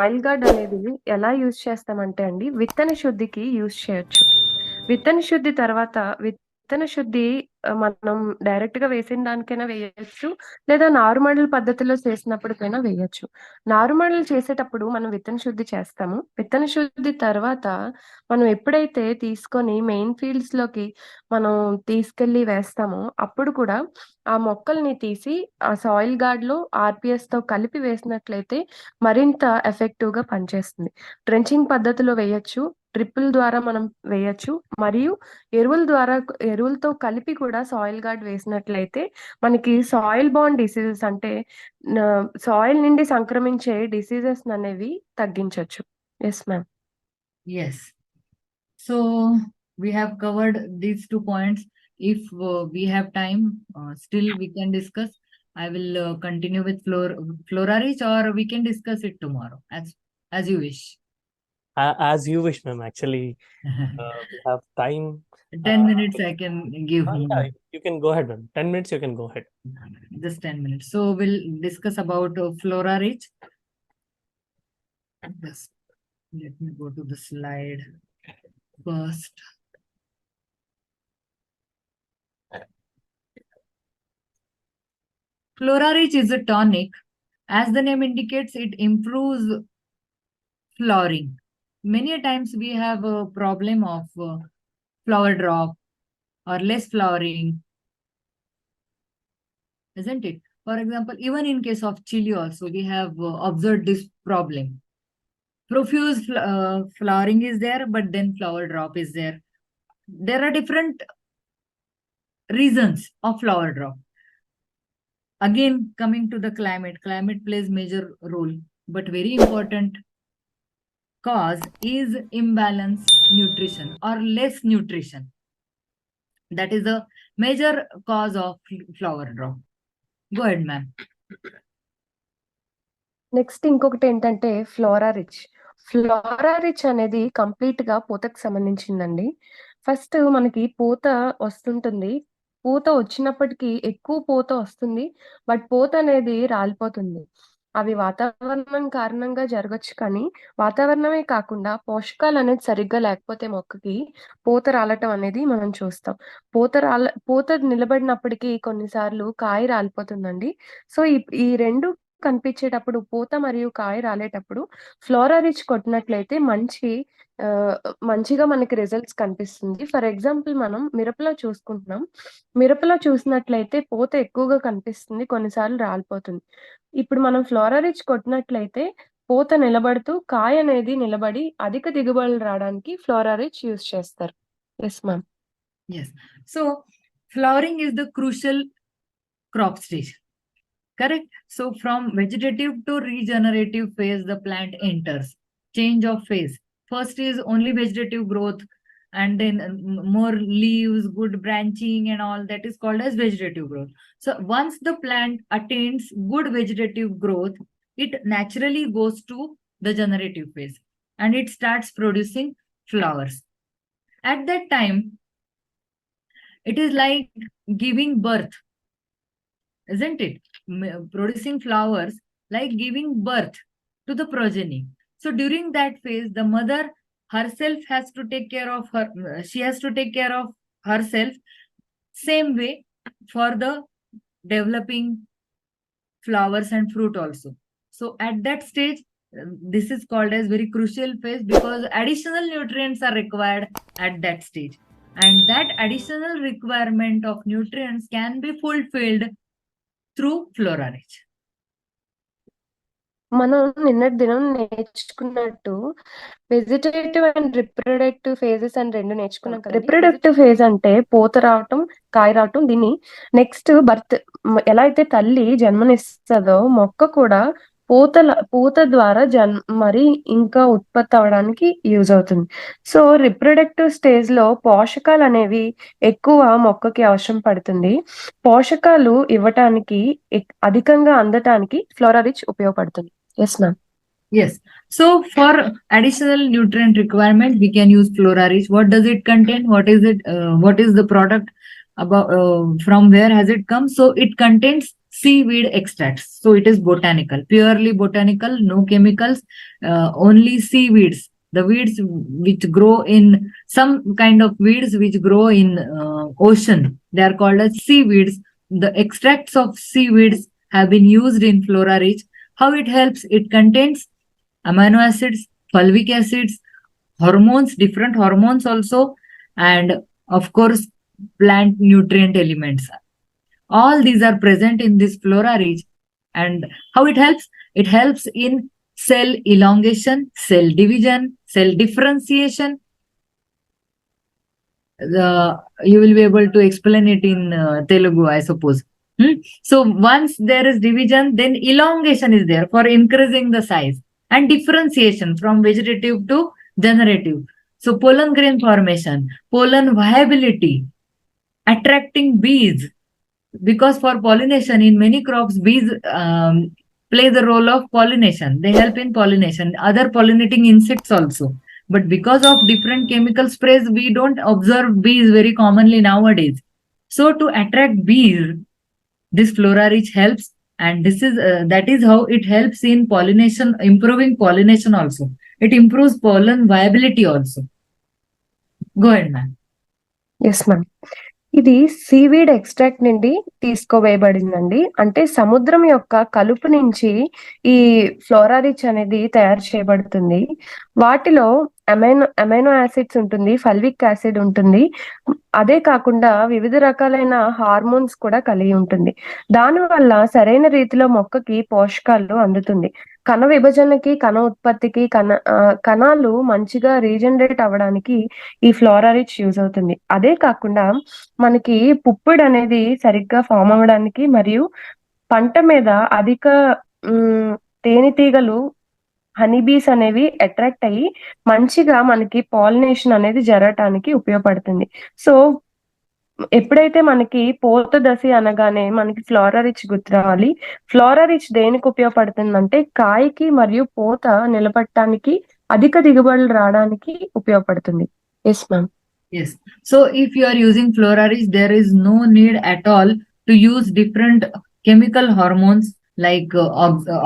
Soil gourd అనేది ఎలా use చేస్తామంటే అండి, విత్తన శుద్ధికి యూజ్ చేయొచ్చు. విత్తన శుద్ధి తర్వాత విత్తన శుద్ధి మనం డైరెక్ట్‌గా వేసిన దానికైనా వేయొచ్చు. లేదా నారుమడులు పద్ధతిలో చేసినప్పటికైనా వేయొచ్చు. నారుమడులు చేసేటప్పుడు మనం విత్తన శుద్ధి చేస్తాము. విత్తన శుద్ధి తర్వాత మనం ఎప్పుడైతే తీసుకొని మెయిన్ ఫీల్డ్స్‌లోకి మనం తీసుకెళ్ళి వేస్తామో, అప్పుడు కూడా ఆ మొక్కల్ని తీసి ఆ సాయిల్ గార్డ్‌లో ఆర్‌పీఎస్‌తో కలిపి వేసినట్లయితే మరింత ఎఫెక్టివ్‌గా పనిచేస్తుంది. ట్రెంచింగ్ పద్ధతిలో వేయొచ్చు. డ్రిప్పుల ద్వారా మనం వేయొచ్చు. మరియు ఎరువులతో కలిపి కూడా సాయిల్ గార్డ్ వేసినట్లయితే మనకి సాయిల్ బోర్న్ డిసీజెస్ అంటే సాయిల్ నుండి సంక్రమించే డిసీజెస్ అనేవి తగ్గించొచ్చు. Yes ma'am. Yes. So we have covered these 2 points. If we have time, still we can discuss. I will continue with flora rich, or we can discuss it tomorrow, as you wish. As you wish, ma'am. Actually, we have time. 10 minutes I can give. Yeah, you can go ahead, ma'am. 10 minutes, you can go ahead. Just 10 minutes. So we'll discuss about flora rich. Just let me go to the slide first. Flora rich is a tonic. As the name indicates, it improves flowering. Many a times we have a problem of flower drop or less flowering, isn't it? For example, even in case of chili also, we have observed this problem. Profuse flowering is there, but then flower drop is there. There are different reasons of flower drop. Again, coming to the climate plays major role, but very important cause is imbalanced nutrition or less nutrition. That is the major cause of flower drop. Go ahead, ma'am. Next ఇంకొకటేంటంటే flora rich. Flora rich అనేది కంప్లీట్‌గా పూతకు సంబంధించిందండి. First మనకి పూత వస్తుంటుంది. పూత వచ్చినప్పటికి ఎక్కువ పూత వస్తుంది. బట్ పూత అనేది రాలిపోతుంది. అవి వాతావరణం కారణంగా జరగొచ్చు కానీ, వాతావరణమే కాకుండా పోషకాలనేది సరిగ్గా లేకపోతే మొక్కకి పూత రాలటం అనేది మనం చూస్తాం. పూత నిలబడినప్పటికీ కొన్నిసార్లు కాయ రాలిపోతుందండి. సో, ఈ 2 కనిపించేటప్పుడు పూత మరియు కాయ రాలేటప్పుడు ఫ్లోరా రిచ్ కొట్టినట్లయితే మంచిగా మనకి రిజల్ట్స్ కనిపిస్తుంది. ఫర్ ఎగ్జాంపుల్ మనం మిరపలో చూసుకుంటున్నాం. మిరపలో చూసినట్లయితే పూత ఎక్కువగా కనిపిస్తుంది. కొన్నిసార్లు రాలిపోతుంది. ఇప్పుడు మనం ఫ్లోరా రిచ్ కొట్టినట్లయితే పూత నిలబడుతూ కాయ అనేది నిలబడి అధిక దిగుబడులు రావడానికి ఫ్లోరా రిచ్ యూజ్ చేస్తారు. Yes ma'am. Yes. So flowering is the crucial crop stage. Correct. So from vegetative to regenerative phase, the plant enters. Change of phase. First is only vegetative growth, and then more leaves, good branching, and all that is called as vegetative growth. So once the plant attains good vegetative growth, it naturally goes to the generative phase and it starts producing flowers. At that time, it is like giving birth, isn't it? Producing flowers like giving birth to the progeny. So during that phase, the mother herself has to take care of she has to take care of herself same way for the developing flowers and fruit also. So at that stage, this is called as very crucial phase because additional nutrients are required at that stage, and that additional requirement of nutrients can be fulfilled through flora rich. మనం నిన్నటి దినం నేర్చుకున్నట్టు vegetative and reproductive phases అని 2 నేర్చుకున్నాం కదా. Reproductive phase అంటే పూత రావటం, కాయ రావటం. దీన్ని నెక్స్ట్ ఎలా అయితే తల్లి జన్మనిస్తదో మొక్క కూడా పూత ద్వారా మరి ఇంకా ఉత్పత్తి అవ్వడానికి యూజ్ అవుతుంది. సో రిప్రొడక్టివ్ స్టేజ్ లో పోషకాలు అనేవి ఎక్కువ మొక్కకి అవసరం పడుతుంది. పోషకాలు ఇవ్వటానికి అధికంగా అందటానికి ఫ్లోరా రిచ్ ఉపయోగపడుతుంది. Yes ma'am. Yes. So for additional nutrient requirement, we can use flora rich. What does it contain? What is it? What is the product? About from where has it come? So it contains seaweed extracts. So it is botanical, purely botanical, no chemicals, only seaweeds. The weeds which grow in some kind of weeds which grow in ocean, they are called as seaweeds. The extracts of seaweeds have been used in Flora Rich. How it helps? It contains amino acids, fulvic acids, hormones, different hormones also, and of course, plant nutrient elements. All these are present in this Flora Rich. And how it helps? It helps in cell elongation, cell division, cell differentiation. You will be able to explain it in Telugu, I suppose. So once there is division, then elongation is there for increasing the size, and differentiation from vegetative to generative. So pollen grain formation, pollen viability, attracting bees, because for pollination in many crops, bees play the role of pollination. They help in pollination, other pollinating insects also. But because of different chemical sprays, we don't observe bees very commonly nowadays. So to attract bees, this Flora Rich helps, and this is that is how it helps in pollination, improving pollination also. It improves pollen viability also. Go ahead, ma'am. Yes ma'am. ఇది seaweed extract నుండి తీసుకోవేయబడిందండి. అంటే సముద్రం యొక్క కలుపు నుంచి ఈ flora rich అనేది తయారు చేయబడుతుంది. వాటిలో అమైనో యాసిడ్స్ ఉంటుంది, ఫల్విక్ యాసిడ్ ఉంటుంది. అదే కాకుండా వివిధ రకాలైన హార్మోన్స్ కూడా కలిగి ఉంటుంది. దానివల్ల సరైన రీతిలో మొక్కకి పోషకాలు అందుతుంది. కణ విభజనకి, కణ ఉత్పత్తికి, కణాలు మంచిగా రీజనరేట్ అవ్వడానికి ఈ ఫ్లోరా రిచ్ యూజ్ అవుతుంది. అదే కాకుండా మనకి పుప్పొడి అనేది సరిగ్గా ఫామ్ అవ్వడానికి, మరియు పంట మీద అధిక తేనెటీగలు, హనీబీస్ అనేవి అట్రాక్ట్ అయ్యి మంచిగా మనకి పాలినేషన్ అనేది జరగటానికి ఉపయోగపడుతుంది. సో ఎప్పుడైతే మనకి పూత దశ అనగానే మనకి ఫ్లోరా రిచ్ గుర్తు రావాలి. ఫ్లోరా రిచ్ దేనికి ఉపయోగపడుతుందంటే కాయకి మరియు పూత నిలబడటానికి, అధిక దిగుబడులు రావడానికి ఉపయోగపడుతుంది. Yes ma'am. Yes. So if you are using Flora Rich, there is no need at all to use different chemical hormones like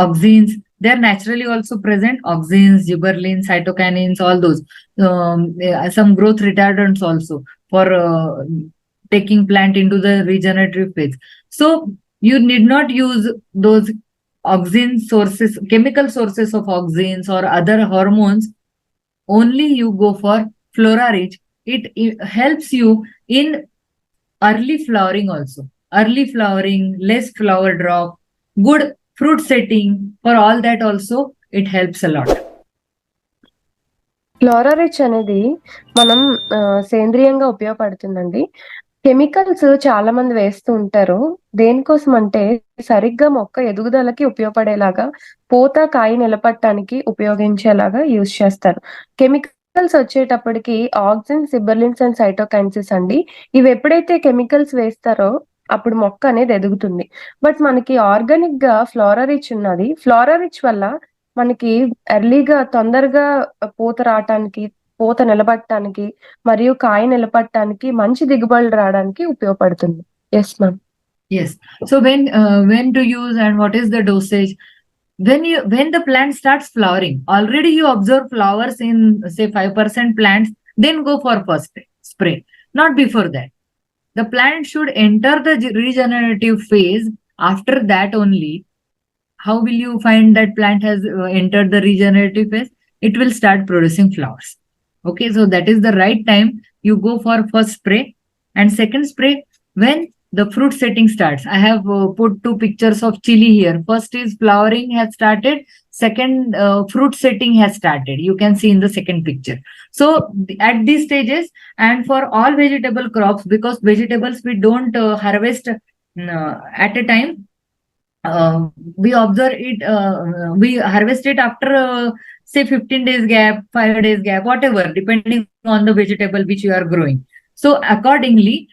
auxins. They are naturally also present. Auxins, gibberellins, cytokinins, all those. Some growth retardants also for taking plant into the regenerative phase. So you need not use those auxin sources, chemical sources of auxins or other hormones. Only you go for Flora Rich. It helps you in early flowering also. Early flowering, less flower drop, good fruit setting. For all that also, it helps a lot. Flora rich అనేది మనం సేంద్రియంగా ఉపయోగపడుతుందండి. Chemicals చాలా మంది వేస్తూ ఉంటారు. దేనికోసం అంటే సరిగ్గా మొక్క ఎదుగుదలకి ఉపయోగపడేలాగా, పూత కాయ నిలబడటానికి ఉపయోగించేలాగా యూజ్ చేస్తారు. కెమికల్స్ వచ్చేటప్పటికి ఆక్సిన్, సిబెర్లిన్స్ అండ్ సైటోకైన్సిస్ అండి. ఇవి ఎప్పుడైతే కెమికల్స్ వేస్తారో అప్పుడు మొక్క అనేది ఎదుగుతుంది. బట్ మనకి ఆర్గానిక్ గా ఫ్లోరా రిచ్ ఉన్నది. ఫ్లోరా రిచ్ వల్ల మనకి ఎర్లీగా, తొందరగా పూత రావటానికి, పూత నిలబడటానికి మరియు కాయ నిలబడటానికి, మంచి దిగుబడులు రావడానికి ఉపయోగపడుతుంది. Yes ma'am. Yes. So when to use and what is the dosage? When the plant starts flowering, already you observe flowers in say 5% plants, then go for first spray. Not before that. The plant should enter the regenerative phase. After that only, how will you find that plant has entered the regenerative phase? It will start producing flowers. Okay, so that is the right time you go for first spray. And second spray when the fruit setting starts. I have put 2 pictures of chili here. First is flowering has started. Second, fruit setting has started. You can see in the second picture. So at these stages, and for all vegetable crops, because vegetables we don't harvest at a time, we observe it, we harvest it after say 15 days gap, 5 days gap, whatever, depending on the vegetable which you are growing. So accordingly,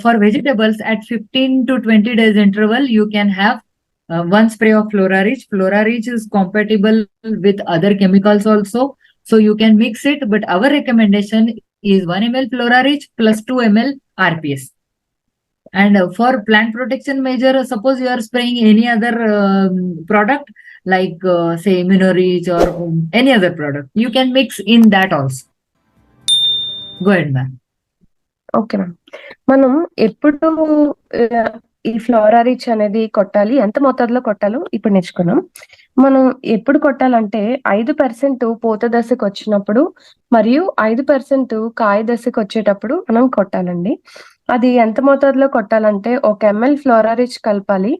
for vegetables at 15 to 20 days interval, you can have 1 spray of Flora Rich. Flora Rich is compatible with other chemicals also, so you can mix it. But our recommendation is 1 ml Flora Rich plus 2 ml RPS. And for plant protection measure, suppose you are spraying any other product like say Minorich or any other product, you can mix in that also. Go ahead, ma'am. Okay ma'am. మనం ఎప్పుడు ఈ ఫ్లోరారిచ్ అనేది కొట్టాలి, ఎంత మోతాదులో కొట్టాలో ఇప్పుడు నేర్చుకున్నాం. మనం ఎప్పుడు కొట్టాలంటే 5% పూత దశకు వచ్చినప్పుడు మరియు 5% కాయ దశకు వచ్చేటప్పుడు మనం కొట్టాలండి. అది ఎంత మోతాదులో కొట్టాలంటే 1 ml ఫ్లోరారిచ్ కలపాలి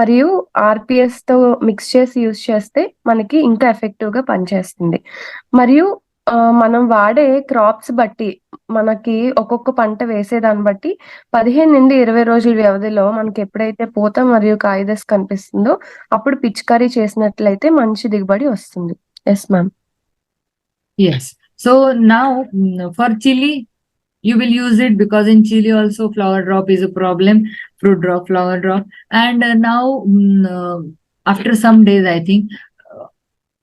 మరియు ఆర్‌పిఎస్‌తో మిక్స్ చేసి యూజ్ చేస్తే మనకి ఇంకా ఎఫెక్టివ్‌గా పనిచేస్తుంది. మరియు మనం వాడే క్రాప్స్ బట్టి మనకి ఒక్కొక్క పంట వేసేదాన్ని బట్టి 15-20 రోజుల వ్యవధిలో మనకి ఎప్పుడైతే పూత మరియు కాయ దశ కనిపిస్తుందో అప్పుడు పిచికారీ చేసినట్లయితే మంచి దిగుబడి వస్తుంది. Yes ma'am. Yes. So now for chili, you will use it because in chili also flower drop is a problem, fruit drop, flower drop. And now after some days, I think,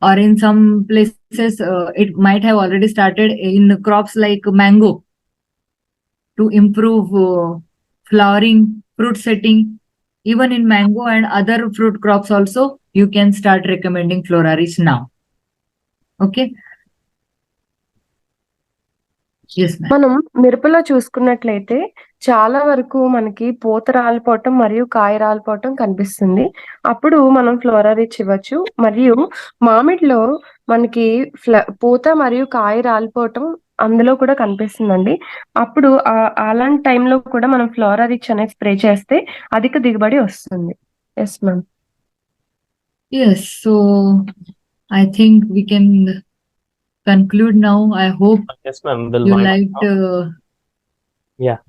or in some places, it might have already started in crops like mango to improve flowering, fruit setting. Even in mango and other fruit crops also, you can start recommending Floraris now. Okay. Yes, ma'am. మనం మిరపలో చూసుకున్నట్లయితే చాలా వరకు మనకి పూత రాలిపోవటం మరియు కాయ రాలిపోవటం కనిపిస్తుంది. అప్పుడు మనం ఫ్లోరారిచ్ ఇవ్వచ్చు. మరియు మామిడిలో మనకి పూత మరియు కాయ రాలిపోవటం అందులో కూడా కనిపిస్తుందండి. అప్పుడు అలాంటి టైంలో కూడా మనం ఫ్లోరారిచ్ అనేది స్ప్రే చేస్తే అధిక దిగుబడి వస్తుంది. Yes ma'am. Yes, so I think we can conclude now. I hope Yes, ma'am. We'll you wind up liked now. Yeah.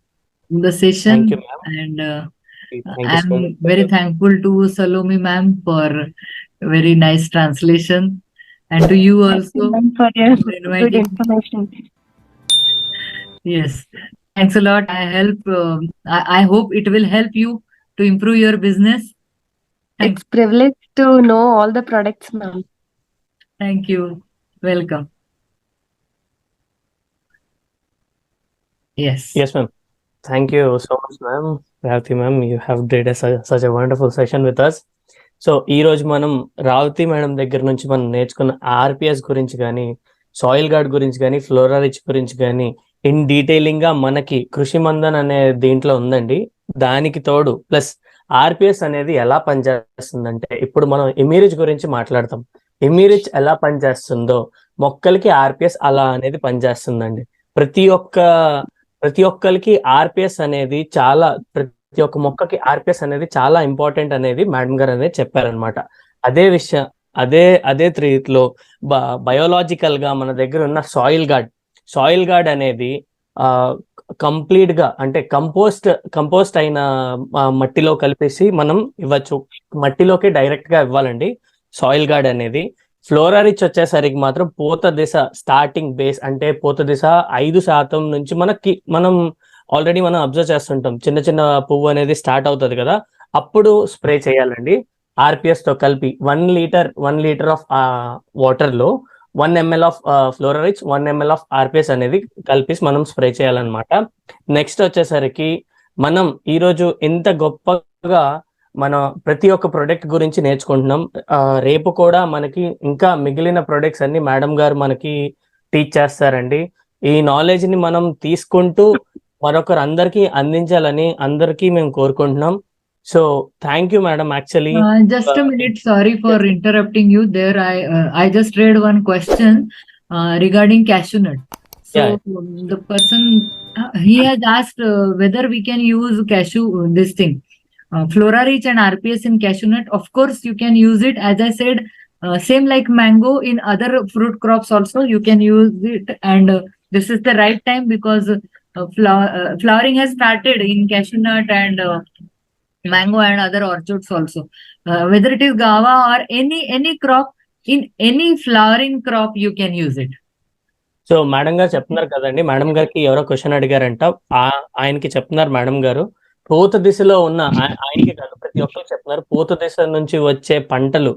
the session. Thank you, ma'am. And Thank you so I'm much. very thankful to Salome ma'am for very nice translation, and to you also for your for good inviting me. information. Yes, thanks a lot. I hope it will help you to improve your business. It's privilege to know all the products, ma'am. Thank you. Welcome. Yes. Yes, ma'am. Thank you so much, ma'am. Ravati ma'am, you have did such a wonderful session with us. So ఈ రోజు మనం Ravathi madam దగ్గర నుంచి మనం నేర్చుకున్న RPS గురించి కానీ, soil gourd గురించి కానీ, ఫ్లోరారిచ్ గురించి కానీ ఇన్ డీటెయిలింగ్ గా మనకి కృషి మందన్ అనే దీంట్లో ఉందండి. దానికి తోడు ప్లస్ ఆర్పిఎస్ అనేది ఎలా పనిచేస్తుందంటే, ఇప్పుడు మనం ఇమిరిచ్ గురించి మాట్లాడతాం. ఇమిరిచ్ ఎలా పనిచేస్తుందో మొక్కలకి ఆర్పిఎస్ అలా అనేది పనిచేస్తుందండి. ప్రతి ఒక్కరికి ఆర్పిఎస్ అనేది చాలా, ప్రతి ఒక్క మొక్కకి ఆర్పిఎస్ అనేది చాలా ఇంపార్టెంట్ అనేది మేడం గారు అనేది చెప్పారనమాట. అదే విషయం అదే రీతిలో బయోలాజికల్ గా మన దగ్గర ఉన్న సాయిల్ గార్డ్ అనేది కంప్లీట్ గా అంటే కంపోస్ట్ అయిన మట్టిలో కలిపేసి మనం ఇవ్వచ్చు. మట్టిలోకి డైరెక్ట్ గా ఇవ్వాలండి సాయిల్ గార్డ్ అనేది. ఫ్లోరారిచ్ వచ్చేసరికి మాత్రం పూత దిశ స్టార్టింగ్ బేస్ అంటే పూత దిశ 5% నుంచి మనం ఆల్రెడీ మనం అబ్జర్వ్ చేస్తుంటాం. చిన్న చిన్న పువ్వు అనేది స్టార్ట్ అవుతుంది కదా, అప్పుడు స్ప్రే చేయాలండి. ఆర్పిఎస్ తో కలిపి 1 లీటర్ ఆఫ్ వాటర్ లో 1 ml of Florarich 1 ml of RPS అనేది కలిపి మనం స్ప్రే చేయాలన్నమాట. నెక్స్ట్ వచ్చేసరికి మనం ఈరోజు ఇంత గొప్పగా మనం ప్రతి ఒక్క ప్రొడక్ట్ గురించి నేర్చుకుంటున్నాం. రేపు కూడా మనకి ఇంకా మిగిలిన ప్రొడక్ట్స్ అన్ని మేడం గారు మనకి టీచ్ చేస్తారండి. ఈ నాలెడ్జ్ ని మనం తీసుకుంటూ మరొకరు అందరికీ అందించాలని అందరికీ మేము కోరుకుంటున్నాం. So thank you madam. Actually just a minute, sorry for interrupting you there. I just read one question regarding cashew nut. So the person he has asked whether we can use cashew this thing Florareach and RPS in cashew nut. Of course you can use it, as I said, same like mango in other fruit crops also you can use it. And this is the right time because flowering has started in cashew nut and mango and other orchards also. Whether it is guava or any crop, in any flowering crop you can use it. So madam గారు చెప్తున్నారు కదండి, madam గారికి ఎవరో question అడిగారంట, ఆయనకి చెప్తున్నారు madam గారు పూత దిశలో ఉన్న ఆయనకి కాదు ప్రతి ఒక్కరు చెప్తున్నారు, పూత దిశ నుంచి వచ్చే పంటలు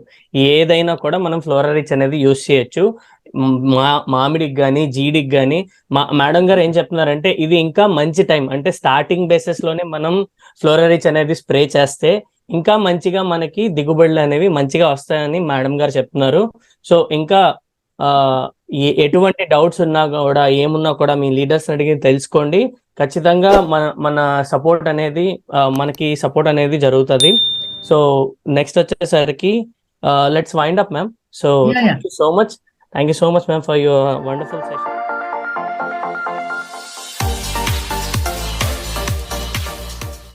ఏదైనా కూడా మనం ఫ్లోరారిచ్ అనేది యూజ్ చేయొచ్చు. మామిడికి కానీ జీడికి కానీ మేడం గారు ఏం చెప్తున్నారంటే ఇది ఇంకా మంచి టైం అంటే స్టార్టింగ్ బేసిస్ లోనే మనం ఫ్లోరరిచ్ అనేది స్ప్రే చేస్తే ఇంకా మంచిగా మనకి దిగుబడులు అనేవి మంచిగా వస్తాయని మేడం గారు చెప్తున్నారు. సో ఇంకా ఎటువంటి డౌట్స్ ఉన్నా కూడా ఏమున్నా కూడా మీ లీడర్స్ అడిగి తెలుసుకోండి. ఖచ్చితంగా మన సపోర్ట్ అనేది మనకి సపోర్ట్ అనేది జరుగుతుంది. సో నెక్స్ట్ వచ్చేసరికి let's wind up ma'am. So thank you so much ma'am for your wonderful session.